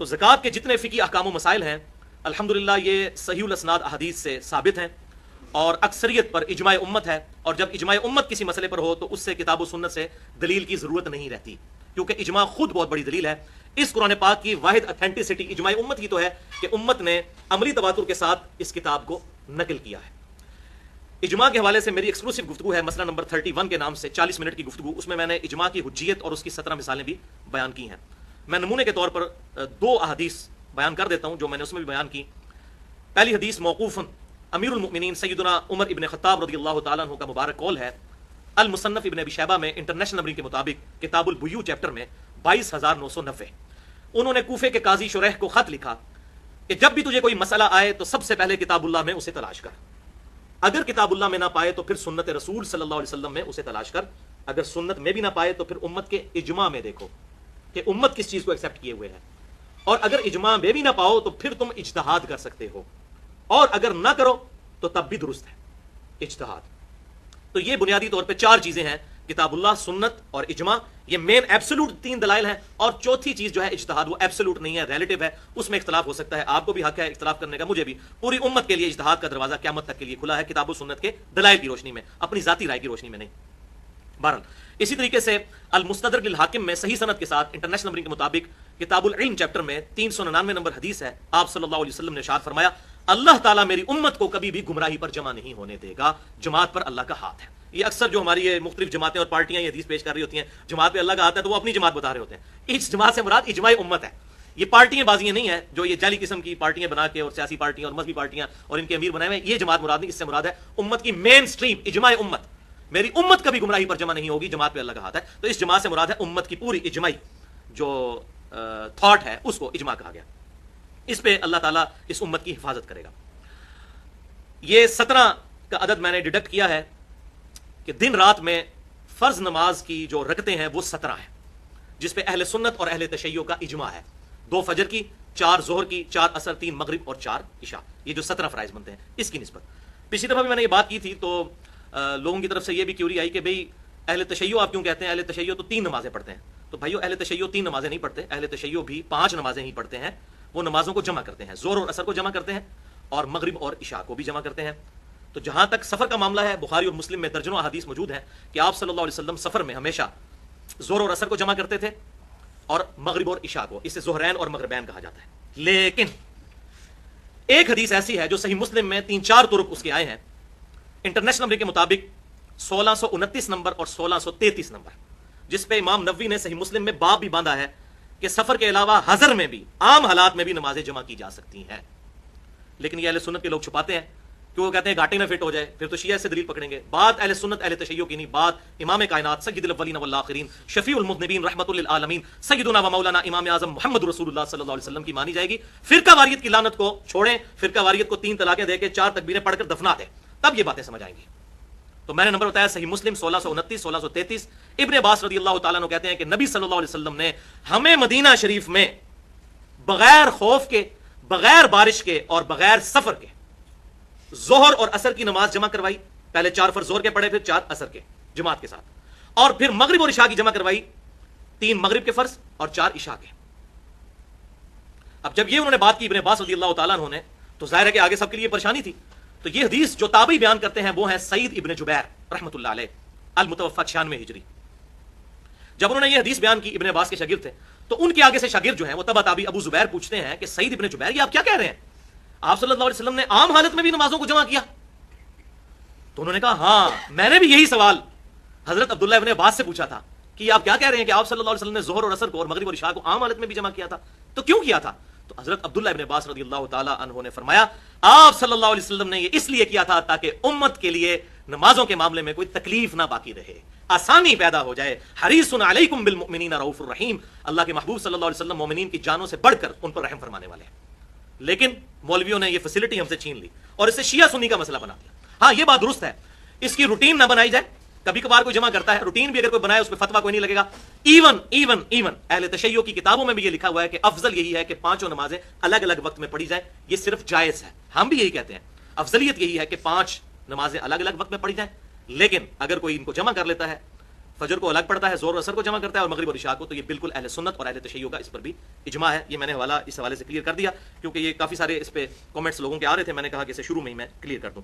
تو زکوٰۃ کے جتنے فقہی احکام و مسائل ہیں الحمدللہ یہ صحیح الاسناد احادیث سے ثابت ہیں اور اکثریت پر اجماع امت ہے، اور جب اجماع امت کسی مسئلے پر ہو تو اس سے کتاب و سنت سے دلیل کی ضرورت نہیں رہتی، کیونکہ اجماع خود بہت بڑی دلیل ہے۔ اس قرآن پاک کی واحد اتھینٹسٹی اجماع امت ہی تو ہے کہ امت نے عملی تواتر کے ساتھ اس کتاب کو نقل کیا ہے۔ اجماع کے حوالے سے میری ایکسکلوسیو گفتگو ہے، مسئلہ نمبر 31 کے نام سے 40 منٹ کی گفتگو، اس میں نے اجماع کی حجیت اور اس کی 17 مثالیں بھی بیان کی ہیں۔ میں نمونے کے طور پر 2 احادیث بیان کر دیتا ہوں جو میں نے اس میں بھی بیان کی۔ پہلی حدیث موقوفاً امیر المؤمنین سیدنا عمر ابن خطاب رضی اللہ تعالیٰ عنہ کا مبارک قول ہے، المصنف ابن ابی شیبہ میں انٹرنیشنل نمبرنگ کے مطابق کتاب البیوع چیپٹر میں 22990 انہوں نے کوفے کے قاضی شریح کو خط لکھا کہ جب بھی تجھے کوئی مسئلہ آئے تو سب سے پہلے کتاب اللہ میں اسے تلاش کر، اگر کتاب اللہ میں نہ پائے تو پھر سنت رسول صلی اللہ علیہ وسلم میں اسے تلاش کر، اگر سنت میں بھی نہ پائے تو پھر امت کے اجماع میں دیکھو کہ امت کس چیز کو ایکسیپٹ کیے ہوئے ہے، اور اگر اجماع میں بھی نہ پاؤ تو پھر تم اجتہاد کر سکتے ہو، اور اگر نہ کرو تو تب بھی درست ہے اجتہاد۔ تو یہ بنیادی طور پہ 4 چیزیں ہیں، کتاب اللہ، سنت اور اجماع، یہ مین ایبسولوٹ 3 دلائل ہیں، اور چوتھی چیز جو ہے اجتہاد، وہ ایبسولوٹ نہیں ہے، ریلیٹیو ہے، اس میں اختلاف ہو سکتا ہے، آپ کو بھی حق ہے اختلاف کرنے کا، مجھے بھی۔ پوری امت کے لیے اجتہاد کا دروازہ قیامت تک کے لیے کھلا ہے، کتاب و سنت کے دلائل کی روشنی میں، اپنی ذاتی رائے کی روشنی میں نہیں۔ بہرحال اسی طریقے سے المستدرک للحاکم میں صحیح سند کے ساتھ انٹرنیشنل نمبرنگ کے مطابق کتاب العلم چیپٹر میں 399 نمبر حدیث ہے، آپ صلی اللہ علیہ وسلم نے ارشاد فرمایا، اللہ تعالیٰ میری امت کو کبھی بھی گمراہی پر جمع نہیں ہونے دے گا، جماعت پر اللہ کا ہاتھ ہے۔ یہ اکثر جو ہماری یہ مختلف جماعتیں اور پارٹیاں یہ حدیث پیش کر رہی ہوتی ہیں، جماعت پہ اللہ کا ہاتھ ہے، تو وہ اپنی جماعت بتا رہے ہوتے ہیں۔ اس جماعت سے مراد اجماع امت ہے، یہ پارٹیاں بازیاں نہیں ہیں جو یہ جعلی قسم کی پارٹیاں بنا کے اور سیاسی پارٹیاں اور مذہبی پارٹیاں اور ان کے امیر بنائے ہوئے ہیں، یہ جماعت مراد نہیں، اس سے مراد ہے امت کی مین سٹریم، اجماع امت۔ میری امت کبھی گمراہی پر جمع نہیں ہوگی، جماعت پہ اللہ کا ہاتھ ہے، تو اس جماعت سے مراد ہے امت کی پوری اجماعی جو تھاٹ ہے اس کو اجماع کہا گیا، اس پہ اللہ تعالیٰ اس امت کی حفاظت کرے گا۔ یہ 17 کا عدد میں نے ڈیڈکٹ کیا ہے کہ دن رات میں فرض نماز کی جو رکعتیں ہیں وہ 17 ہیں، جس پہ اہل سنت اور اہل تشیع کا اجماع ہے، 2 فجر کی، 4 ظہر کی، 4 عصر، 3 مغرب اور 4 عشاء، یہ جو 17 فرائض بنتے ہیں اس کی نسبت۔ پچھلی دفعہ بھی میں نے یہ بات کی تھی تو لوگوں کی طرف سے یہ بھی کیوری آئی کہ بھئی اہل تشیع آپ کیوں کہتے ہیں، اہل تشیع تو 3 نمازیں پڑھتے ہیں۔ تو بھائیو اہل تشیع 3 نمازیں نہیں پڑھتے، اہل تشیع بھی 5 نمازیں ہی پڑھتے ہیں، وہ نمازوں کو جمع کرتے ہیں، ظہر اور عصر کو جمع کرتے ہیں اور مغرب اور عشاء کو بھی جمع کرتے ہیں۔ تو جہاں تک سفر کا معاملہ ہے، بخاری اور مسلم میں درجنوں احادیث موجود ہیں کہ آپ صلی اللہ علیہ وسلم سفر میں ہمیشہ ظہر اور عصر کو جمع کرتے تھے اور مغرب اور عشاء کو، اسے ظہرین اور مغربین کہا جاتا ہے۔ لیکن ایک حدیث ایسی ہے جو صحیح مسلم میں 3-4 طرق اس کے آئے ہیں، انٹرنیشنل نمبر کے مطابق 1629 نمبر اور 1633 نمبر، جس پہ امام نووی نے صحیح مسلم میں باب بھی باندھا ہے کہ سفر کے علاوہ حضر میں بھی، عام حالات میں بھی نمازیں جمع کی جا سکتی ہیں۔ لیکن یہ اہل سنت کے لوگ چھپاتے ہیں کہ وہ کہتے ہیں گاٹے نہ فٹ ہو جائے، پھر تو شیعہ سے دلیل پکڑیں گے۔ بات اہل سنت اہل تشیع کی نہیں، بات امام کائنات سید الاولین والآخرین شفیع المذنبین رحمۃ للعالمین سیدنا و مولانا امام اعظم محمد رسول اللہ صلی اللہ علیہ وسلم کی مانی جائے گی۔ فرقہ واریت کی لعنت کو چھوڑیں، فرقہ واریت کو 3 طلاقیں دے کے 4 تکبیریں پڑھ کر دفنا دیں، تب یہ باتیں سمجھ آئیں گی۔ تو میں نے نمبر بتایا صحیح مسلم 1629 1633۔ ابن عباس رضی اللہ تعالیٰ عنہ کہتے ہیں کہ نبی صلی اللہ علیہ وسلم نے ہمیں مدینہ شریف میں بغیر خوف کے، بغیر بارش کے اور بغیر سفر کے ظہر اور عصر کی نماز جمع کروائی، پہلے 4 فرض ظہر کے پڑھے، پھر 4 عصر کے جماعت کے ساتھ، اور پھر مغرب اور عشاء کی جمع کروائی، 3 مغرب کے فرض اور 4 عشاء کے۔ اب جب یہ انہوں نے بات کی ابن عباس رضی اللہ تعالیٰ عنہ نے، تو ظاہر ہے کہ آگے سب کے لیے پریشانی تھی۔ تو یہ حدیث جو تابعی بیان کرتے ہیں وہ ہیں سعید ابن جبیر رحمۃ اللہ علیہ المتوفی 96 ہجری۔ جب انہوں نے یہ حدیث بیان کی، ابن عباس کے شاگرد تھے، تو ان کے آگے سے شاگرد جو ہیں وہ تبع تابعی ابو زبیر پوچھتے ہیں کہ سعید ابن جبیر یہ آپ کیا کہہ رہے ہیں، آپ صلی اللہ علیہ وسلم نے عام حالت میں بھی نمازوں کو جمع کیا؟ تو انہوں نے کہا ہاں میں نے بھی یہی سوال حضرت عبداللہ ابن عباس سے پوچھا تھا کہ آپ کیا کہہ رہے ہیں کہ آپ صلی اللہ علیہ وسلم نے ظہر اور عصر کو اور مغرب اور عشاء کو عام حالت میں بھی جمع کیا تھا، تو کیوں کیا تھا؟ تو حضرت عبداللہ ابن عباس رضی اللہ تعالی عنہ نے فرمایا آپ صلی اللہ علیہ وسلم نے یہ اس لیے کیا تھا تاکہ امت کے لیے نمازوں کے معاملے میں کوئی تکلیف نہ باقی رہے، آسانی پیدا ہو جائے۔ حریص علیکم بالمؤمنین رؤوف الرحیم، اللہ کے محبوب صلی اللہ علیہ وسلم مومنین کی جانوں سے بڑھ کر ان پر رحم فرمانے والے ہیں۔ لیکن مولویوں نے یہ فیسلٹی ہم سے چھین لی اور اسے شیعہ سنی کا مسئلہ بنا دیا۔ ہاں یہ بات درست ہے، اس کی روٹین نہ بنائی جائے، کبھی کبھار کوئی جمع کرتا ہے، روٹین بھی اگر کوئی بنائے اس پہ فتویٰ کوئی نہیں لگے گا۔ ایون اہل تشیع کی کتابوں میں بھی یہ لکھا ہوا ہے کہ افضل یہی ہے کہ 5 نمازیں الگ الگ وقت میں پڑھی جائیں، یہ صرف جائز ہے، ہم بھی یہی کہتے ہیں، افضلیت یہی ہے کہ 5 نمازیں الگ الگ وقت میں پڑھی جائیں۔ لیکن اگر کوئی ان کو جمع کر لیتا ہے فجر کو الگ پڑھتا ہے، ظہر اور عصر کو جمع کرتا ہے، اور مغرب اور عشاء کو. تو یہ بالکل اہل سنت اور اہل تشیع کا اس پر بھی اجماع ہے. یہ میں نے حوالہ اس حوالے سے کلیئر کر دیا کیونکہ یہ کافی سارے اس پہ کامنٹس لوگوں کے آ رہے تھے. میں نے کہا کہ اسے شروع میں ہی میں کلیئر کر دوں.